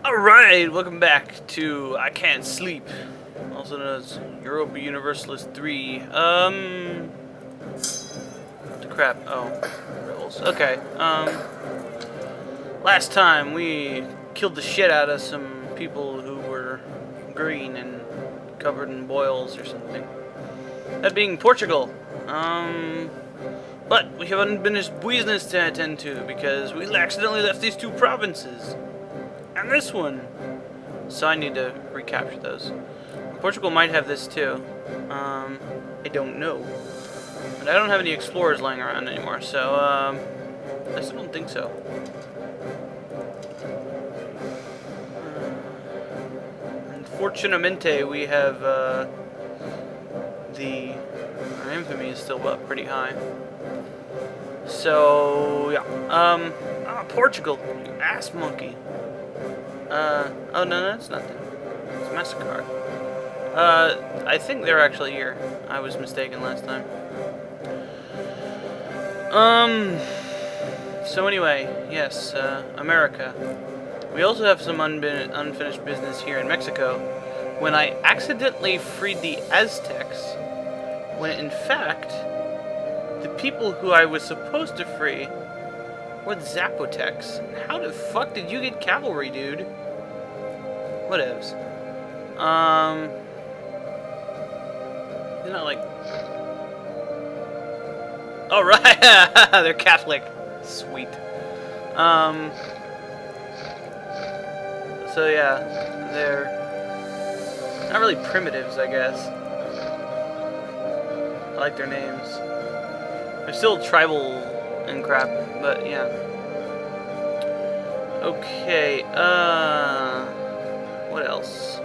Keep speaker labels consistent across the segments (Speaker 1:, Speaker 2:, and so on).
Speaker 1: Alright, welcome back to I Can't Sleep, also known as Europa Universalis 3. What the crap? Oh, rebels. Okay, last time we killed the shit out of some people who were green and covered in boils or something. That being Portugal. But we have unfinished business to attend to because we accidentally left these two provinces. And this one. So I need to recapture those. Portugal might have this too. I don't know. But I don't have any explorers lying around anymore, so I still don't think so. Unfortunatamente, we have our infamy is still up pretty high. So yeah. Portugal, you ass monkey. Oh no, that's nothing. It's Massacre. I think they're actually here. I was mistaken last time. So anyway, yes, America. We also have some unfinished business here in Mexico. When I accidentally freed the Aztecs, when in fact, the people who I was supposed to free were the Zapotecs. How the fuck did you get cavalry, dude? Whatevs. They're not like... Oh, right! They're Catholic. Sweet. So yeah, they're not really primitives, I guess. I like their names. They're still tribal and crap, but yeah. Okay, what else?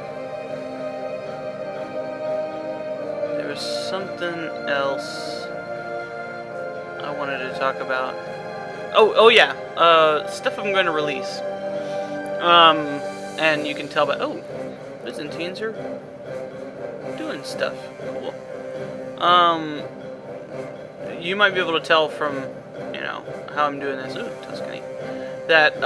Speaker 1: There was something else I wanted to talk about. Oh yeah, stuff I'm going to release. And you can tell by, oh, Byzantines are doing stuff. Cool. You might be able to tell from, you know, how I'm doing this. Ooh, Tuscany. That,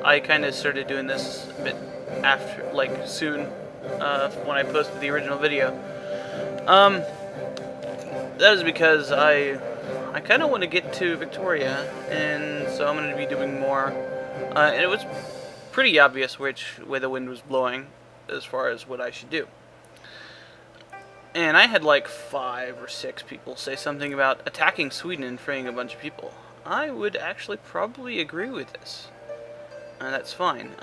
Speaker 1: I kind of started doing this a bit after, like, soon, when I posted the original video. That is because I kind of want to get to Victoria, and so I'm going to be doing more. And it was pretty obvious which way the wind was blowing as far as what I should do. And I had like 5 or 6 people say something about attacking Sweden and freeing a bunch of people. I would actually probably agree with this. That's fine.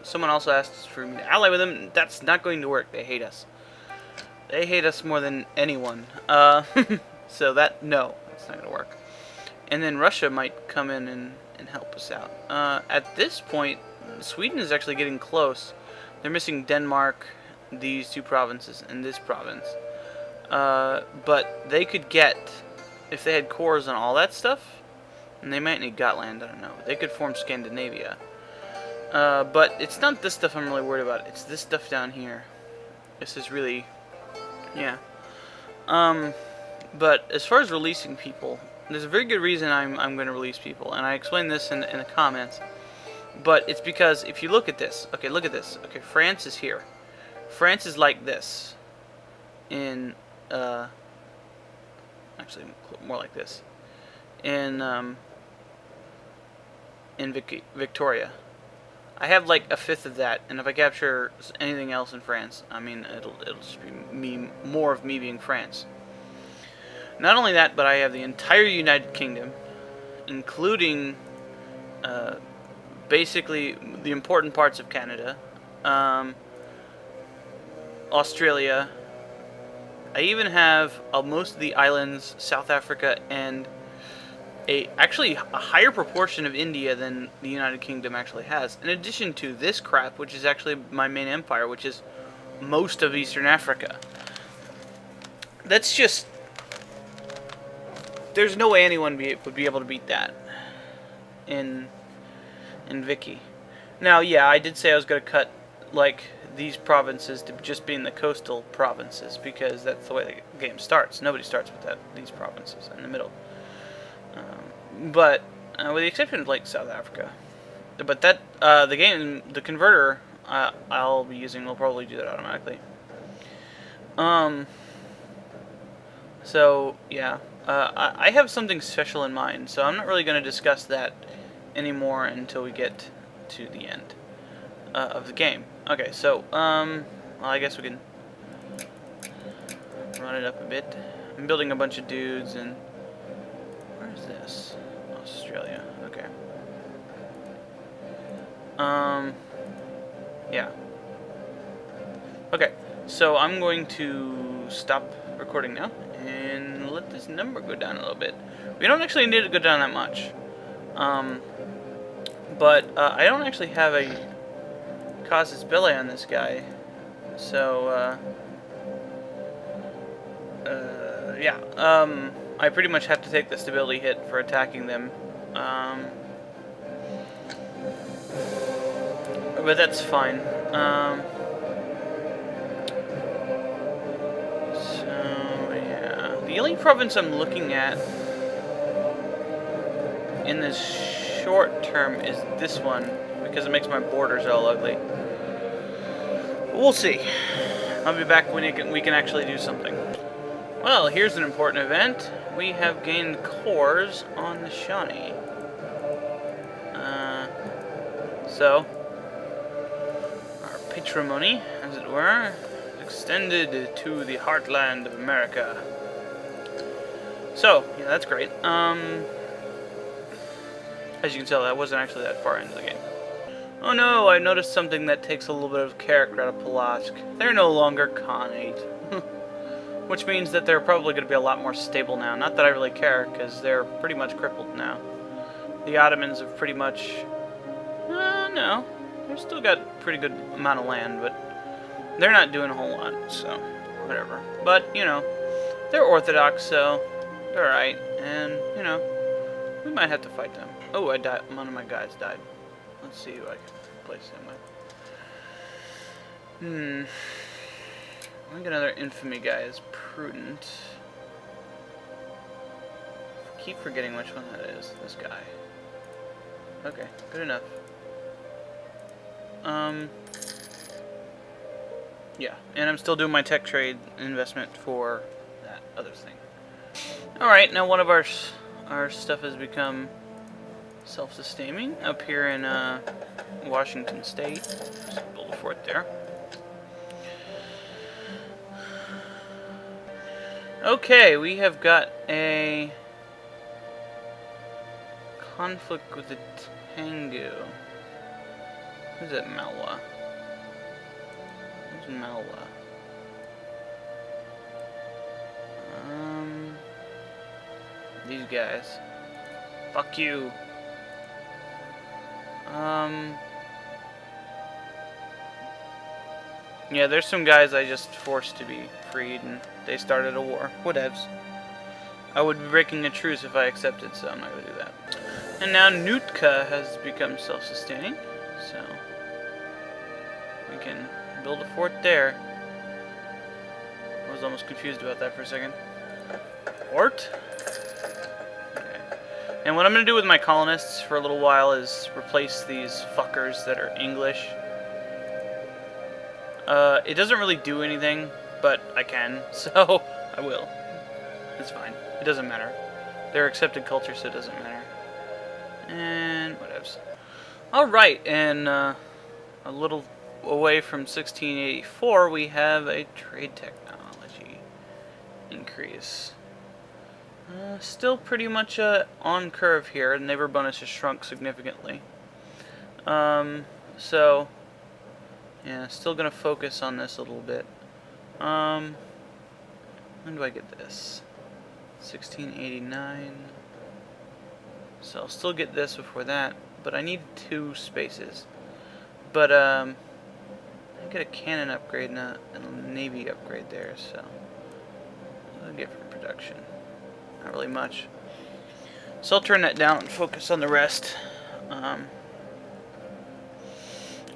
Speaker 1: Someone also asked for me to ally with them. That's not going to work. They hate us. They hate us more than anyone. So that, no, it's not going to work. And then Russia might come in and help us out. At this point, Sweden is actually getting close. They're missing Denmark, these 2 provinces, and this province. But they could get, if they had cores and all that stuff, and they might need Gotland, I don't know. They could form Scandinavia. But it's not this stuff I'm really worried about. It's this stuff down here. This is really, yeah. But as far as releasing people, there's a very good reason I'm going to release people, and I explained this in the comments. But it's because if you look at this, okay, look at this. Okay, France is here. France is like this. Actually, more like this. In Victoria. I have like 1/5 of that, and if I capture anything else in France, I mean, it'll just be more of me being France. Not only that, but I have the entire United Kingdom, including basically the important parts of Canada, Australia. I even have most of the islands, South Africa, and actually a higher proportion of India than the United Kingdom actually has. In addition to this crap, which is actually my main empire, which is most of Eastern Africa. That's just... There's no way anyone would be able to beat that in Vicky. Now, yeah, I did say I was going to cut, like, these provinces to just being the coastal provinces, because that's the way the game starts. Nobody starts with these provinces in the middle. But with the exception of, like, South Africa. But that the converter I'll be using will probably do that automatically. Um, so, yeah. I have something special in mind, so I'm not really going to discuss that anymore until we get to the end of the game. Okay, so, well, I guess we can run it up a bit. I'm building a bunch of dudes, and where is this? Australia. Okay. Yeah. Okay, so I'm going to stop recording now and let this number go down a little bit. We don't actually need it to go down that much. But I don't actually have a casus belli on this guy. So, yeah. I pretty much have to take the stability hit for attacking them. But that's fine. So, yeah. The only province I'm looking at in this short term is this one, because it makes my borders all ugly. But we'll see. I'll be back when we can actually do something. Well, here's an important event. We have gained cores on the Shawnee. So, our patrimony, as it were, extended to the heartland of America. So, yeah, that's great. As you can tell, that wasn't actually that far into the game. Oh no, I noticed something that takes a little bit of character out of Pulaski. They're no longer Khanate. Which means that they're probably going to be a lot more stable now. Not that I really care, because they're pretty much crippled now. The Ottomans have pretty much... no. They've still got a pretty good amount of land, but they're not doing a whole lot, so whatever. But, you know, they're Orthodox, so they're alright. And, you know, we might have to fight them. Oh, I died. One of my guys died. Let's see who I can place him with. I think another infamy guy is prudent. I keep forgetting which one that is. This guy. Okay, good enough. Yeah, and I'm still doing my tech trade investment for that other thing. Alright, now one of our stuff has become self-sustaining up here in Washington State. Just build a fort there. Okay, we have got a conflict with the Tengu. Who's that? Malwa. Who's Malwa? These guys. Fuck you. Yeah, there's some guys I just forced to be freed, and they started a war. Whatevs. I would be breaking a truce if I accepted, so I'm not going to do that. And now Nootka has become self-sustaining, so we can build a fort there. I was almost confused about that for a second. Fort? Okay. And what I'm going to do with my colonists for a little while is replace these fuckers that are English. It doesn't really do anything, but I can, so I will. It's fine. It doesn't matter. They're accepted culture, so it doesn't matter. And whatevs. Alright, and a little away from 1684, we have a trade technology increase. Still pretty much on curve here. The neighbor bonus has shrunk significantly. So... yeah, still gonna focus on this a little bit. When do I get this? 1689. So I'll still get this before that, but I need 2 spaces. But I get a cannon upgrade and a navy upgrade there, so what do I get for production? Not really much. So I'll turn that down and focus on the rest. And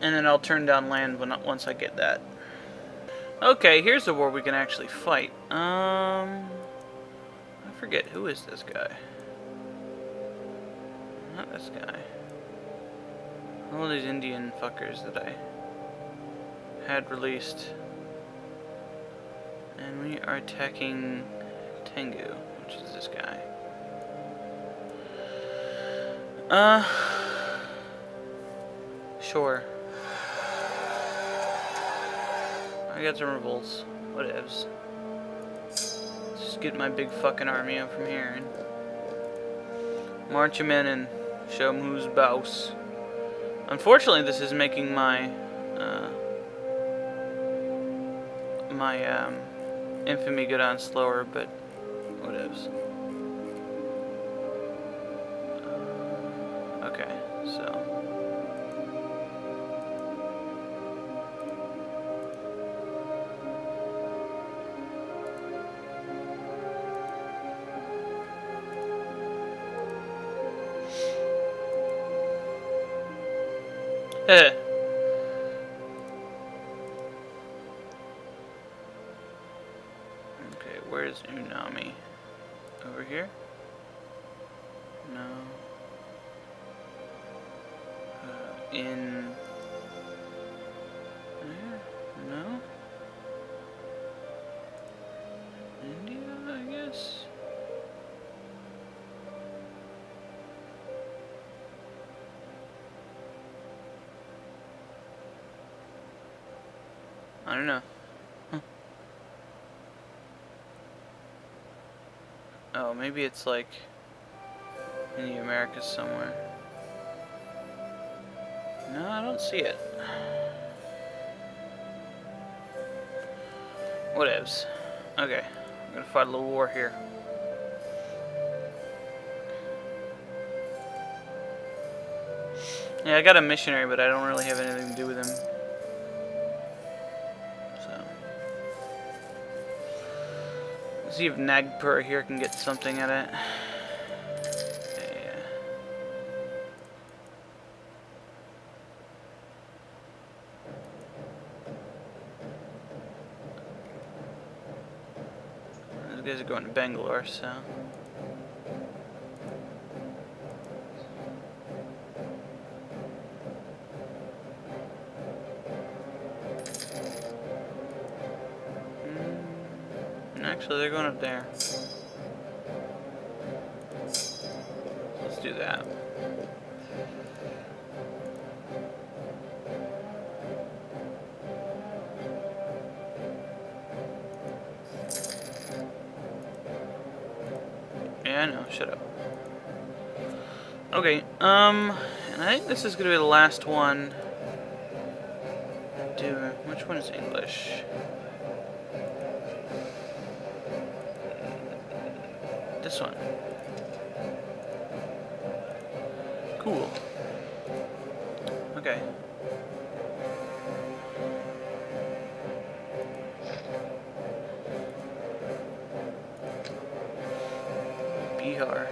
Speaker 1: then I'll turn down land once I get that. Okay, here's a war we can actually fight. I forget, who is this guy? Not this guy. All these Indian fuckers that I had released. And we are attacking Tengu, which is this guy. Sure. I got some revolts. Whatevs. Just get my big fucking army up from here and march him in and show him who's boss. Unfortunately, this is making my infamy go down slower, but whatevs. Okay, so. Okay, where's Unami? Over here? No. In there? No? India, I guess? I don't know. Huh. Oh, maybe it's like in the Americas somewhere. No, I don't see it. Whatevs. Okay, I'm gonna fight a little war here. Yeah, I got a missionary, but I don't really have anything to do with him. So, let's see if Nagpur here can get something at it. Yeah. Those guys are going to Bangalore, so. Actually, they're going up there. Let's do that. Yeah, I know. Shut up. Okay, and I think this is gonna be the last one. Which one is English? This one. Cool. Okay. Bihar.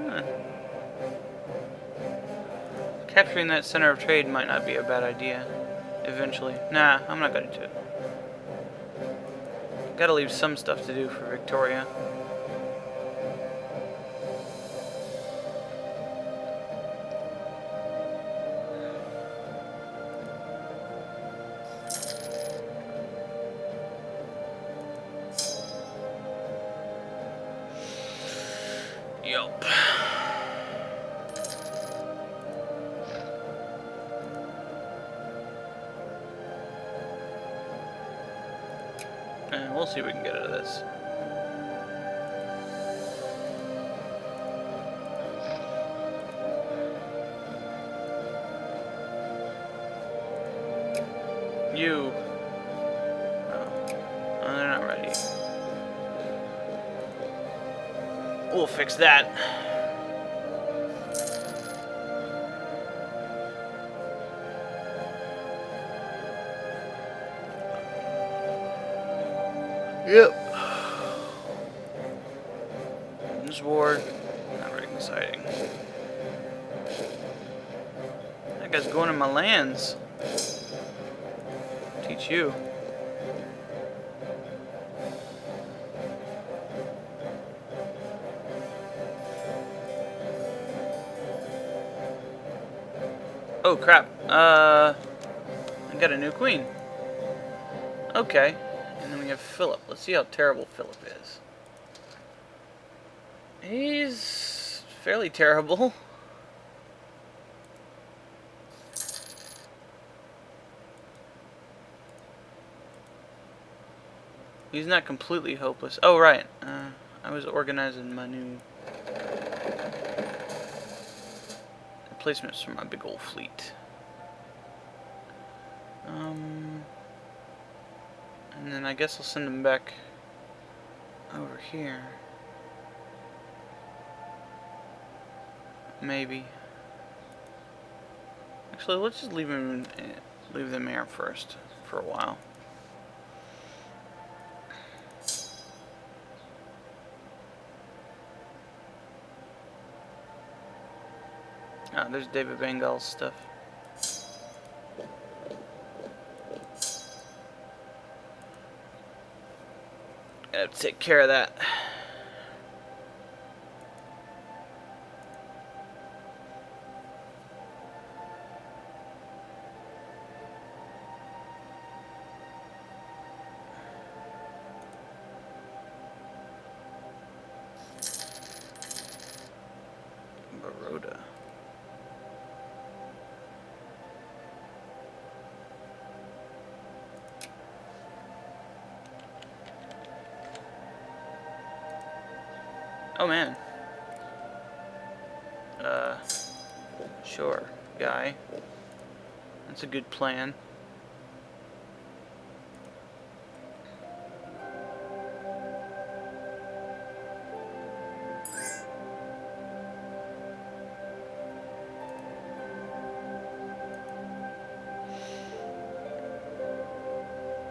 Speaker 1: Huh. Capturing that center of trade might not be a bad idea. Eventually. Nah, I'm not gonna do it. Gotta leave some stuff to do for Victoria. Yup. And we'll see if we can get out of this. You. Oh, they're not ready. We'll fix that. Yep. This war, not very exciting. That guy's going in my lands. Teach you. Oh crap. I got a new queen. Okay. And then we have Philip. Let's see how terrible Philip is. He's fairly terrible. He's not completely hopeless. Oh, right. I was organizing my new replacements for my big old fleet. And then I guess I'll send them back over here. Maybe. Actually, let's just leave them here first for a while. Ah, there's David Bengal's stuff. I have to take care of that. Baroda. Oh man. Sure, guy. That's a good plan.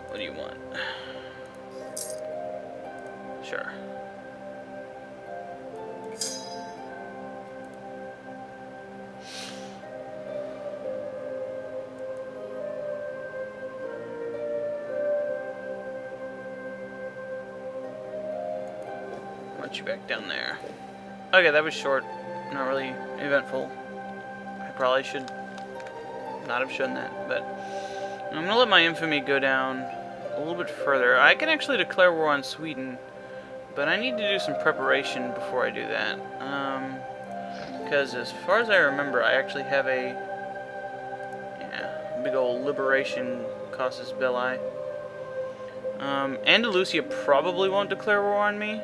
Speaker 1: What do you want? Sure. Want you back down there. Okay, that was short. Not really eventful. I probably should not have shown that, but I'm gonna let my infamy go down a little bit further. I can actually declare war on Sweden, but I need to do some preparation before I do that. Because as far as I remember, I actually have a big old liberation casus belli. Andalusia probably won't declare war on me,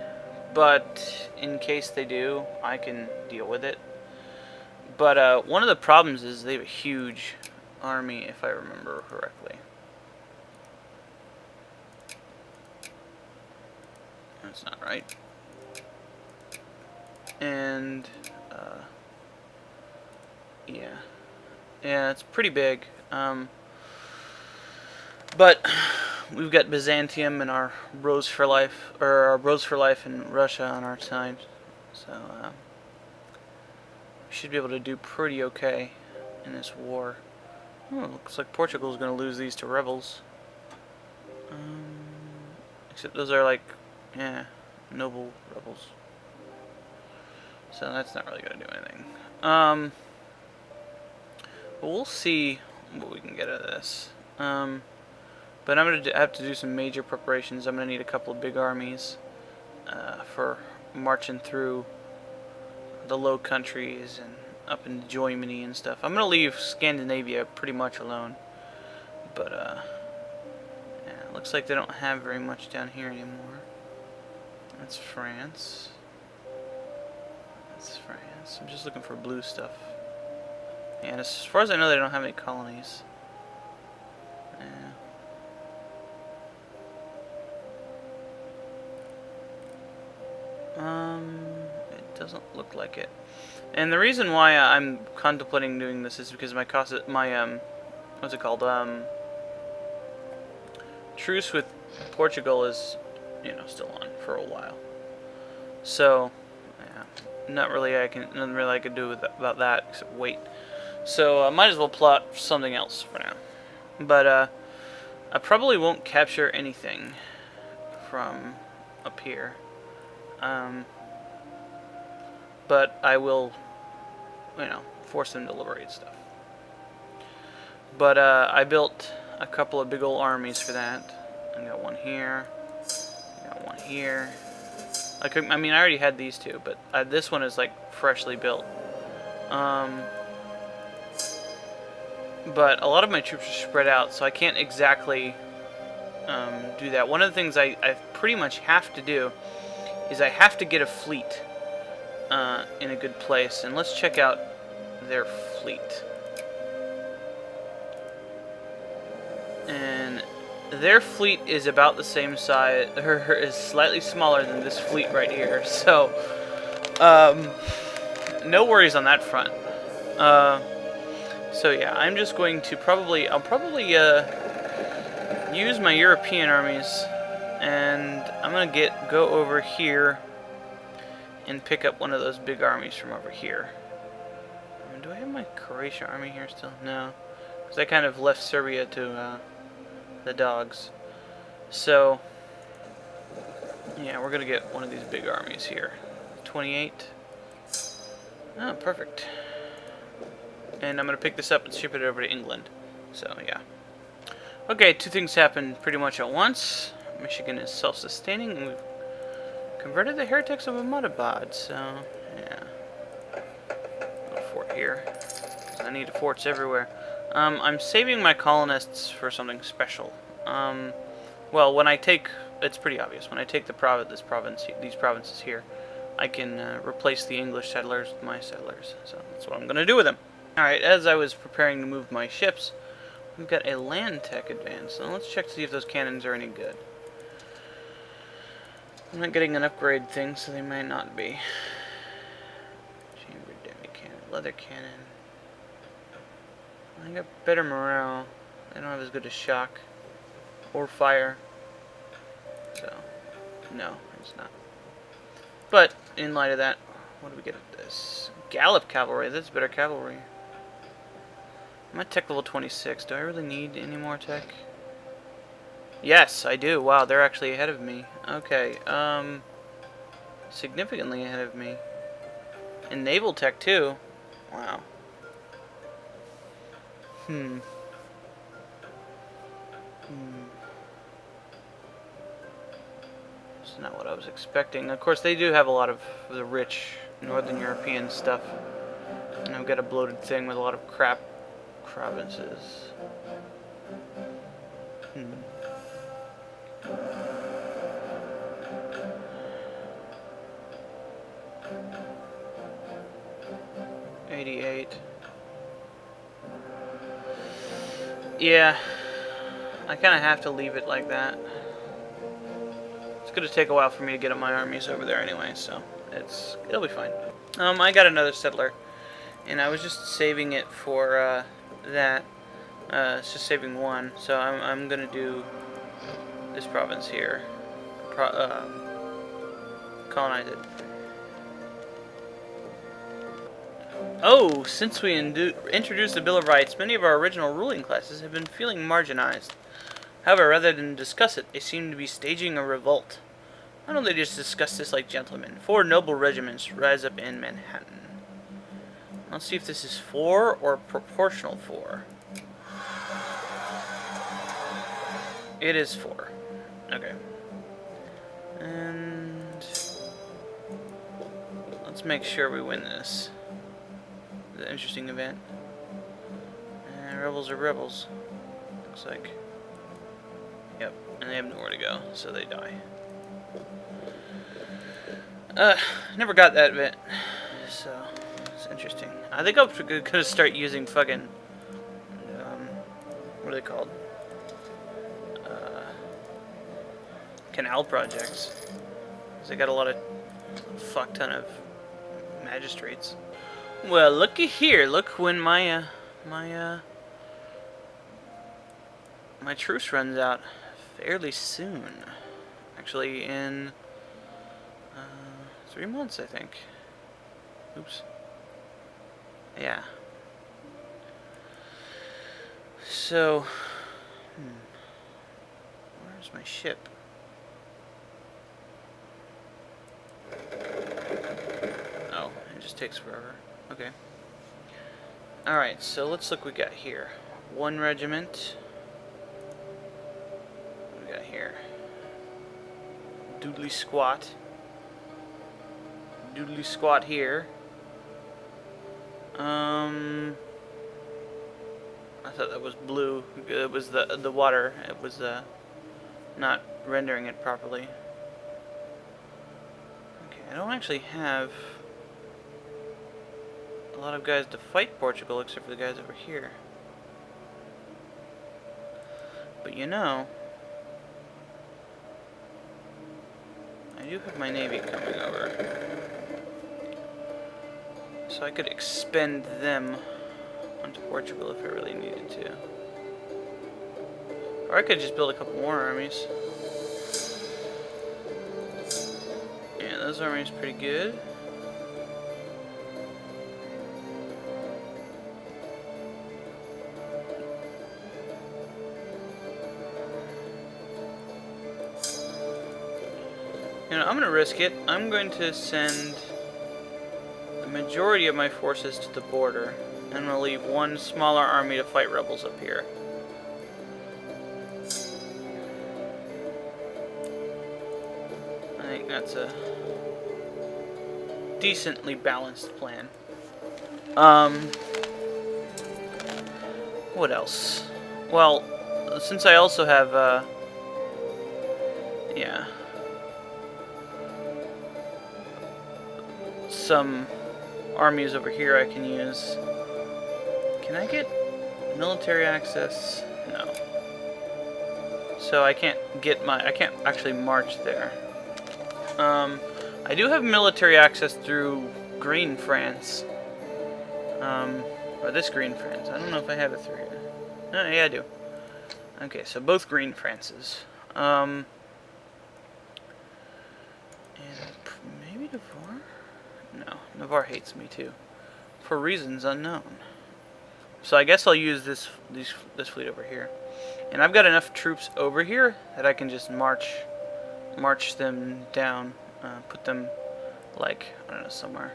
Speaker 1: but in case they do, I can deal with it. But one of the problems is they have a huge army, if I remember correctly. That's not right. And yeah, it's pretty big. But we've got Byzantium and our Rose for Life, or our Rose for Life in Russia on our side, so we should be able to do pretty okay in this war. Oh, looks like Portugal's going to lose these to rebels. Except those are like, noble rebels. So that's not really going to do anything. But we'll see what we can get out of this. But I'm going to have to do some major preparations. I'm going to need a couple of big armies for marching through the Low Countries and up into Germany and stuff. I'm going to leave Scandinavia pretty much alone. But, yeah, it looks like they don't have very much down here anymore. That's France. That's France. I'm just looking for blue stuff. And as far as I know, they don't have any colonies. Yeah. It doesn't look like it. And the reason why I'm contemplating doing this is because what's it called? Truce with Portugal is, still on for a while. So, yeah, nothing really I could do about that except wait. So I might as well plot something else for now. But I probably won't capture anything from up here. But I will, force them to liberate stuff. But I built a couple of big old armies for that. I got one here. I got one here. I mean, I already had these two, but this one is like freshly built. But a lot of my troops are spread out, so I can't exactly do that. One of the things I pretty much have to do is I have to get a fleet in a good place. And let's check out their fleet. And their fleet is about the same size, or is slightly smaller than this fleet right here. So, no worries on that front. So yeah, I'm just going to I'll probably use my European armies, and I'm gonna go over here and pick up one of those big armies from over here. Do I have my Croatia army here still? No, because I kind of left Serbia to the dogs. So yeah, we're gonna get one of these big armies here. 28. Oh, perfect. And I'm going to pick this up and ship it over to England. So, yeah. Okay, two things happened pretty much at once. Michigan is self-sustaining, and we've converted the heretics of Ahmadabad. So, yeah. A fort here. I need forts everywhere. I'm saving my colonists for something special. Well, when I take... It's pretty obvious. When I take these provinces here, I can replace the English settlers with my settlers. So, that's what I'm going to do with them. Alright, as I was preparing to move my ships, we've got a land tech advance. So let's check to see if those cannons are any good. I'm not getting an upgrade thing, so they might not be. Chambered demi cannon, leather cannon. I got better morale. I don't have as good a shock or fire. So, no, it's not. But, in light of that, what do we get at this? Gallop cavalry, that's better cavalry. I'm at tech level 26. Do I really need any more tech? Yes, I do. Wow, they're actually ahead of me. Okay, significantly ahead of me. And naval tech, too. Wow. It's not what I was expecting. Of course, they do have a lot of the rich Northern European stuff. And I've got a bloated thing with a lot of crap provinces. 88. Yeah, I kind of have to leave it like that. It's going to take a while for me to get up my armies over there anyway, so it'll be fine. I got another settler, and I was just saving it for that. It's just saving one, so I'm going to do this province here. Colonize it. Oh, since we introduced the Bill of Rights, many of our original ruling classes have been feeling marginalized. However, rather than discuss it, they seem to be staging a revolt. Why don't they just discuss this like gentlemen? 4 noble regiments rise up in Manhattan. Let's see if this is 4 or proportional 4. It is 4. Okay. And let's make sure we win this. It's an interesting event. And rebels are rebels. Looks like. Yep. And they have nowhere to go, so they die. Never got that bit. So, it's interesting. I think I'm gonna start using fucking, what are they called? Canal projects. Because they got a lot of, fuck ton of magistrates. Well, looky here. Look when my truce runs out fairly soon. Actually, in 3 months, I think. Oops. Yeah. So, where's my ship? Oh, it just takes forever. Okay. Alright, so let's look what we got here. 1 regiment. What do we got here? Doodly squat. Doodly squat here. I thought that was blue. It was the water. It was not rendering it properly. Okay, I don't actually have a lot of guys to fight Portugal except for the guys over here. But you know, I do have my navy coming over. So I could expend them onto Portugal if I really needed to. Or I could just build a couple more armies. Yeah, those armies are pretty good. You know, I'm gonna risk it. I'm going to send the majority of my forces to the border, and I'm gonna leave one smaller army to fight rebels up here. I think that's a decently balanced plan. What else? Well, since I also have, yeah, some armies over here I can use. Can I get military access? No. So I can't actually march there. I do have military access through Green France. Or this Green France. I don't know if I have it through here. Oh, yeah, I do. Okay, so both Green Frances. And maybe Navarre? No, Navarre hates me too, for reasons unknown. So I guess I'll use this fleet over here, and I've got enough troops over here that I can just march them down, put them like I don't know somewhere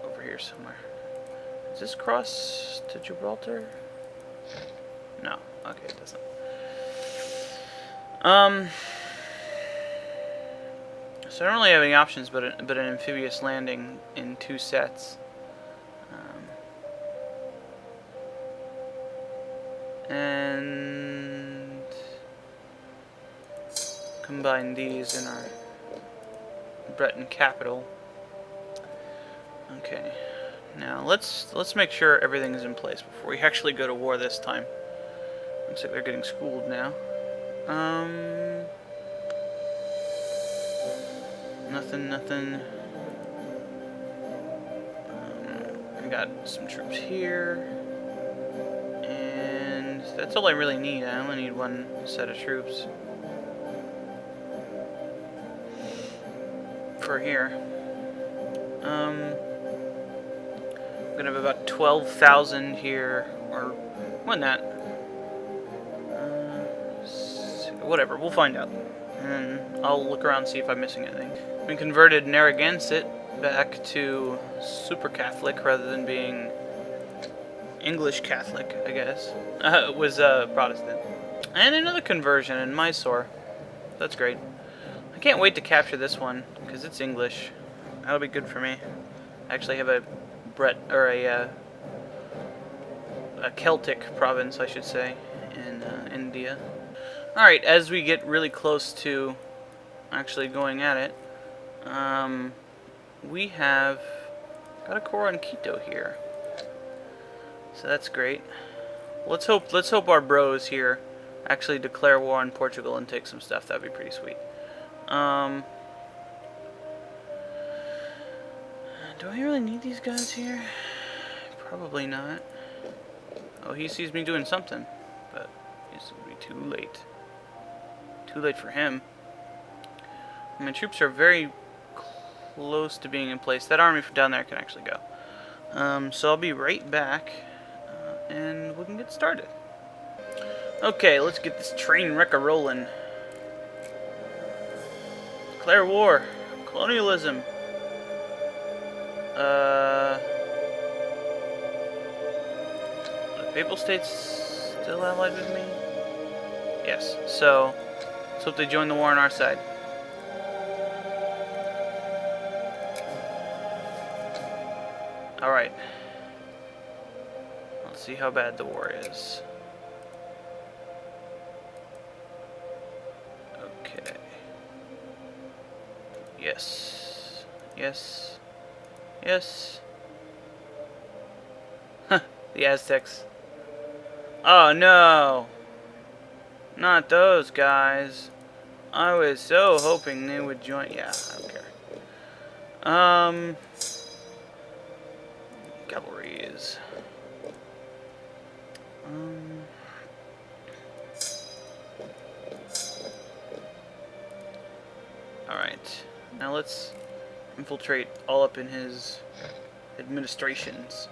Speaker 1: over here somewhere. Does this cross to Gibraltar? No. Okay, it doesn't. So I don't really have any options but an amphibious landing in 2 sets. And combine these in our Breton capital. Okay. Now let's make sure everything is in place before we actually go to war this time. Looks like they're getting schooled now. Nothing. I got some troops here, and that's all I really need. I only need 1 set of troops for here. I'm gonna have about 12,000 here, or more than that. Whatever, we'll find out. And I'll look around and see if I'm missing anything. We converted Narragansett back to Super Catholic rather than being English Catholic, I guess. It was Protestant. And another conversion in Mysore. That's great. I can't wait to capture this one because it's English. That'll be good for me. I actually have a Celtic province, I should say, in India. Alright, as we get really close to actually going at it, we have got a corps on Quito here. So that's great. Let's hope our bros here actually declare war on Portugal and take some stuff. That'd be pretty sweet. Do I really need these guys here? Probably not. Oh, he sees me doing something, but it's gonna be too late. Too late for him. My troops are very close to being in place. That army from down there can actually go. So I'll be right back, and we can get started. Okay, let's get this train wreck a-rolling. Declare war. Colonialism. Papal State's still allied with me? Yes. So, let's hope they join the war on our side. Alright. Let's see how bad the war is. Okay. Yes. Yes. Yes. The Aztecs. Oh no! Not those guys. I was so hoping they would join. Yeah, I don't care. Cavalry is. Alright. Now let's infiltrate all up in his administrations.